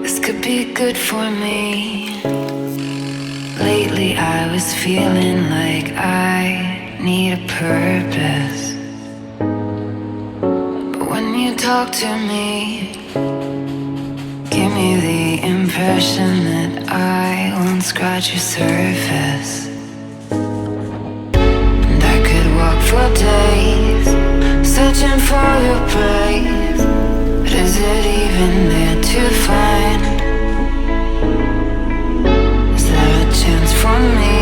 This could be good for me. Lately I was feeling like I need a purpose. But when you talk to me, give me the impression that I won't scratch your surface. And I could walk for days, searching for your praise. But is it even there to find? Is there a chance for me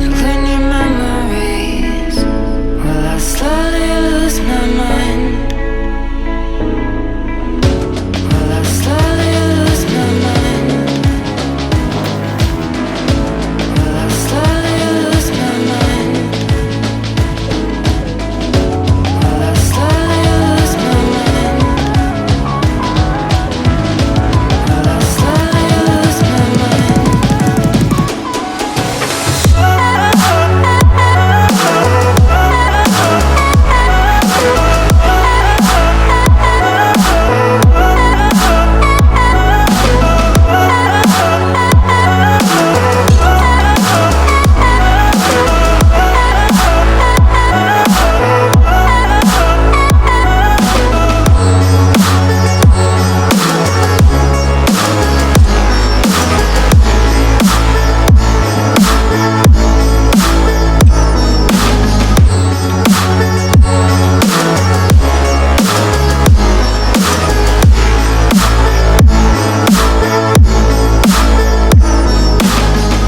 to learn your memories? Will I slowly lose my mind? Will I slowly lose my mind? Will I slowly lose my mind? Will I slowly lose my mind? Will I slowly lose my mind?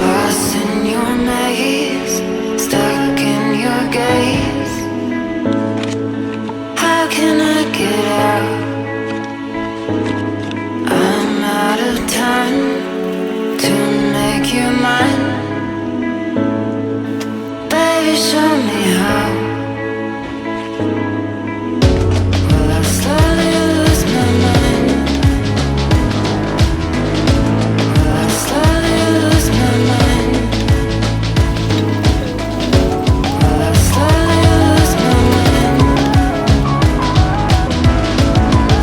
Lost in your maze, stuck in your gaze. How can I get out? I'm out of time to make you mine. Baby, show me how. Will I slowly lose my mind? Will I slowly lose my mind? Will I slowly lose my mind?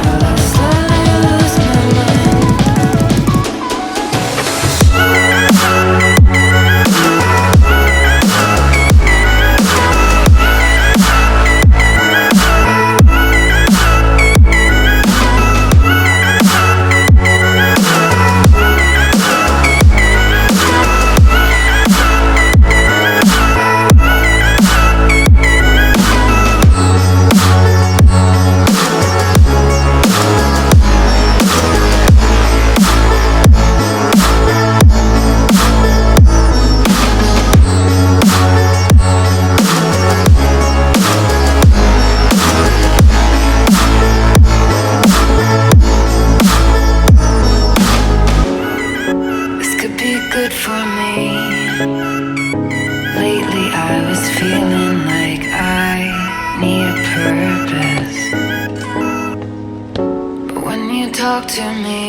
Will I slowly lose my mind? This could be good for me. Lately I was feeling like I need a purpose. But when you talk to me,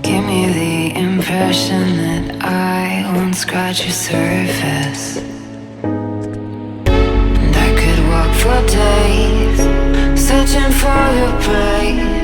give me the impression that I won't scratch your surface. And I could walk for days, searching for your praise.